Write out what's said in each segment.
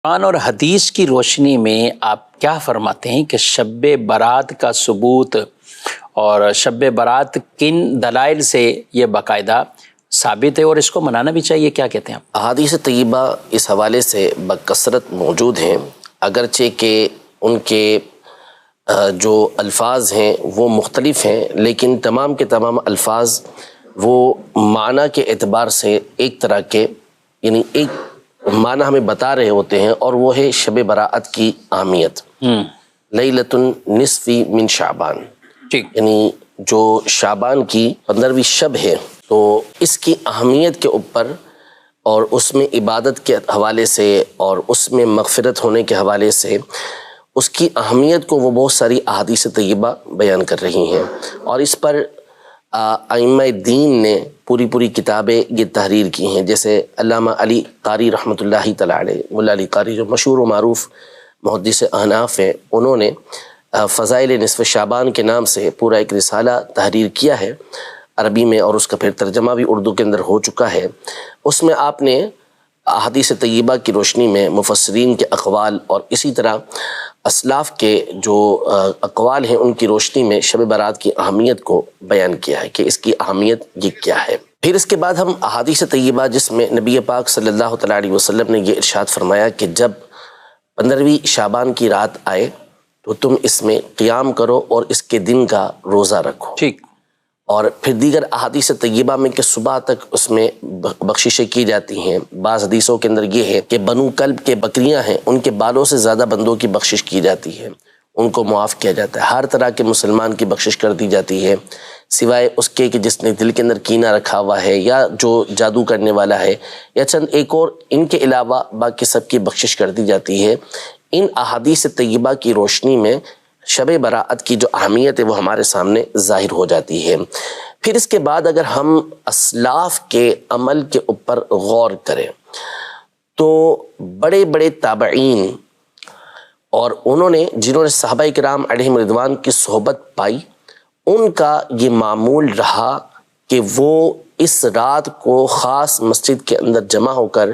قرآن اور حدیث کی روشنی میں آپ کیا فرماتے ہیں کہ شب برات کا ثبوت اور شب برات کن دلائل سے یہ باقاعدہ ثابت ہے اور اس کو منانا بھی چاہیے؟ کیا کہتے ہیں آپ؟ احادیث طیبہ اس حوالے سے بکثرت موجود ہیں، اگرچہ کہ ان کے جو الفاظ ہیں وہ مختلف ہیں، لیکن تمام کے تمام الفاظ وہ معنی کے اعتبار سے ایک طرح کے یعنی ایک معنی ہمیں بتا رہے ہوتے ہیں، اور وہ ہے شب براءت کی اہمیت۔ لیلۃ النصف من شعبان، یعنی جو شعبان کی 15ویں شب ہے، تو اس کی اہمیت کے اوپر اور اس میں عبادت کے حوالے سے اور اس میں مغفرت ہونے کے حوالے سے اس کی اہمیت کو وہ بہت ساری احادیث طیبہ بیان کر رہی ہیں، اور اس پر ائمہ دین نے پوری کتابیں یہ تحریر کی ہیں، جیسے علامہ علی قاری رحمۃ اللہ تعالی علیہ، مولا علی قاری جو مشہور و معروف محدث احناف ہیں، انہوں نے فضائل نصف شعبان کے نام سے پورا ایک رسالہ تحریر کیا ہے عربی میں، اور اس کا پھر ترجمہ بھی اردو کے اندر ہو چکا ہے۔ اس میں آپ نے احادیث طیبہ کی روشنی میں مفسرین کے اقوال اور اسی طرح اسلاف کے جو اقوال ہیں ان کی روشنی میں شب برات کی اہمیت کو بیان کیا ہے کہ اس کی اہمیت یہ کیا ہے۔ پھر اس کے بعد ہم احادیث طیبہ جس میں نبی پاک صلی اللہ تعالیٰ علیہ وسلم نے یہ ارشاد فرمایا کہ جب 15ویں شعبان کی رات آئے تو تم اس میں قیام کرو اور اس کے دن کا روزہ رکھو۔ ٹھیک۔ اور پھر دیگر احادیث طیبہ میں کہ صبح تک اس میں بخششیں کی جاتی ہیں۔ بعض حدیثوں کے اندر یہ ہے کہ بنو کلب کے بکریاں ہیں، ان کے بالوں سے زیادہ بندوں کی بخشش کی جاتی ہے، ان کو معاف کیا جاتا ہے۔ ہر طرح کے مسلمان کی بخشش کر دی جاتی ہے، سوائے اس کے کہ جس نے دل کے اندر کینہ رکھا ہوا ہے یا جو جادو کرنے والا ہے یا چند ایک اور، ان کے علاوہ باقی سب کی بخشش کر دی جاتی ہے۔ ان احادیث طیبہ کی روشنی میں شب براءت کی جو اہمیت ہے وہ ہمارے سامنے ظاہر ہو جاتی ہے۔ پھر اس کے بعد اگر ہم اسلاف کے عمل کے اوپر غور کریں تو بڑے بڑے تابعین اور انہوں نے جنہوں نے صحابہ کرام علیہم رضوان کی صحبت پائی، ان کا یہ معمول رہا کہ وہ اس رات کو خاص مسجد کے اندر جمع ہو کر،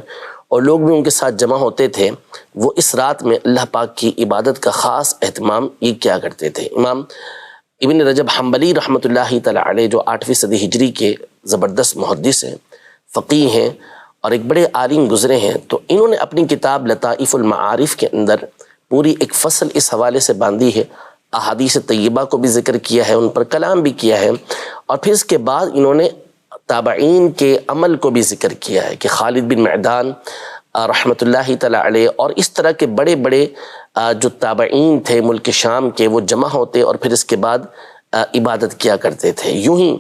اور لوگ بھی ان کے ساتھ جمع ہوتے تھے، وہ اس رات میں اللہ پاک کی عبادت کا خاص اہتمام یہ کیا کرتے تھے۔ امام ابن رجب حنبلی رحمۃ اللہ تعالی علیہ جو 8ویں صدی ہجری کے زبردست محدث ہیں، فقیہ ہیں اور ایک بڑے عالم گزرے ہیں، تو انہوں نے اپنی کتاب لطائف المعارف کے اندر پوری ایک فصل اس حوالے سے باندھی ہے، احادیث طیبہ کو بھی ذکر کیا ہے، ان پر کلام بھی کیا ہے، اور پھر اس کے بعد انہوں نے تابعین کے عمل کو بھی ذکر کیا ہے کہ خالد بن معدان رحمۃ اللہ تعالی علیہ اور اس طرح کے بڑے بڑے جو تابعین تھے ملک شام کے، وہ جمع ہوتے اور پھر اس کے بعد عبادت کیا کرتے تھے۔ یوں ہی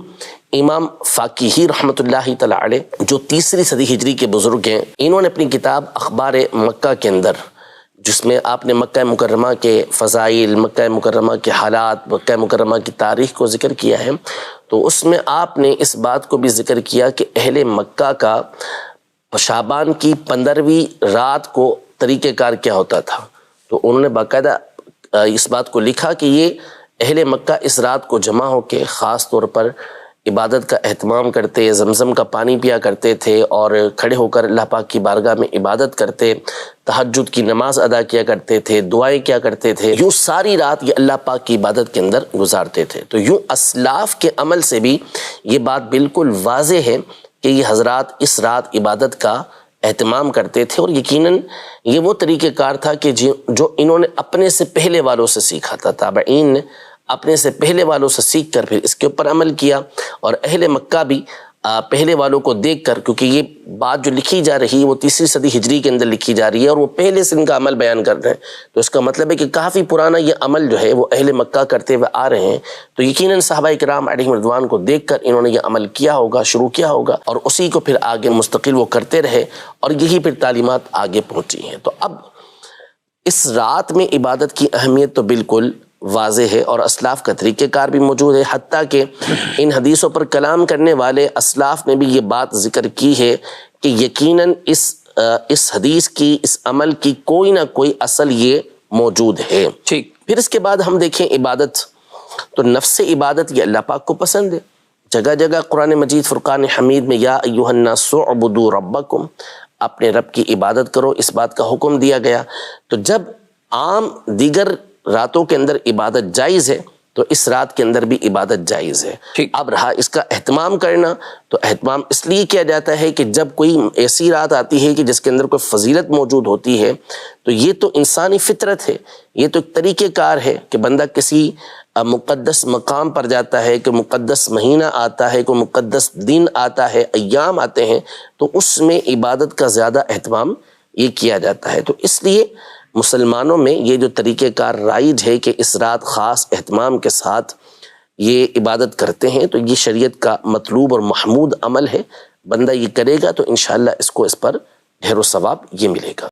امام فاقیہی رحمۃ اللہ تعالی علیہ جو 3ری صدی ہجری کے بزرگ ہیں، انہوں نے اپنی کتاب اخبار مکہ کے اندر، جس میں آپ نے مکہ مکرمہ کے فضائل، مکہ مکرمہ کے حالات، مکہ مکرمہ کی تاریخ کو ذکر کیا ہے، تو اس میں آپ نے اس بات کو بھی ذکر کیا کہ اہل مکہ کا شعبان کی 15ویں رات کو طریقہ کار کیا ہوتا تھا، تو انہوں نے باقاعدہ اس بات کو لکھا کہ یہ اہل مکہ اس رات کو جمع ہو کے خاص طور پر عبادت کا اہتمام کرتے، زمزم کا پانی پیا کرتے تھے اور کھڑے ہو کر اللہ پاک کی بارگاہ میں عبادت کرتے، تہجد کی نماز ادا کیا کرتے تھے، دعائیں کیا کرتے تھے، یوں ساری رات یہ اللہ پاک کی عبادت کے اندر گزارتے تھے۔ تو یوں اسلاف کے عمل سے بھی یہ بات بالکل واضح ہے کہ یہ حضرات اس رات عبادت کا اہتمام کرتے تھے، اور یقیناً یہ وہ طریقہ کار تھا کہ جو انہوں نے اپنے سے پہلے والوں سے سیکھا تھا، تابعین نے اپنے سے پہلے والوں سے سیکھ کر پھر اس کے اوپر عمل کیا، اور اہل مکہ بھی پہلے والوں کو دیکھ کر، کیونکہ یہ بات جو لکھی جا رہی ہے وہ 3ری صدی ہجری کے اندر لکھی جا رہی ہے اور وہ پہلے سے ان کا عمل بیان کر رہے ہیں، تو اس کا مطلب ہے کہ کافی پرانا یہ عمل جو ہے وہ اہل مکہ کرتے ہوئے آ رہے ہیں، تو یقیناً صحابہ کرام علیہم رضوان کو دیکھ کر انہوں نے یہ عمل کیا ہوگا، شروع کیا ہوگا، اور اسی کو پھر آگے مستقل وہ کرتے رہے، اور یہی پھر تعلیمات آگے پہنچی ہیں۔ تو اب اس رات میں عبادت کی اہمیت تو بالکل واضح ہے، اور اسلاف کا طریقہ کار بھی موجود ہے، حتیٰ کہ ان حدیثوں پر کلام کرنے والے اسلاف نے بھی یہ بات ذکر کی ہے کہ یقیناً اس حدیث کی، اس عمل کی کوئی نہ کوئی اصل یہ موجود ہے۔ ٹھیک۔ پھر اس کے بعد ہم دیکھیں عبادت، تو نفس عبادت یہ اللہ پاک کو پسند ہے، جگہ جگہ قرآن مجید فرقان حمید میں یا ایھا الناس اعبدوا ربکم، اپنے رب کی عبادت کرو، اس بات کا حکم دیا گیا۔ تو جب عام دیگر راتوں کے اندر عبادت جائز ہے تو اس رات کے اندر بھی عبادت جائز ہے۔ اب رہا اس کا اہتمام کرنا، تو اہتمام اس لیے کیا جاتا ہے کہ جب کوئی ایسی رات آتی ہے کہ جس کے اندر کوئی فضیلت موجود ہوتی ہے، تو یہ تو انسانی فطرت ہے، یہ تو ایک طریقہ کار ہے کہ بندہ کسی مقدس مقام پر جاتا ہے، کہ مقدس مہینہ آتا ہے، کوئی مقدس دن آتا ہے، ایام آتے ہیں، تو اس میں عبادت کا زیادہ اہتمام یہ کیا جاتا ہے۔ تو اس لیے مسلمانوں میں یہ جو طریقہ کار رائج ہے کہ اس رات خاص اہتمام کے ساتھ یہ عبادت کرتے ہیں، تو یہ شریعت کا مطلوب اور محمود عمل ہے۔ بندہ یہ کرے گا تو انشاءاللہ اس کو اس پر ڈھیر و ثواب یہ ملے گا۔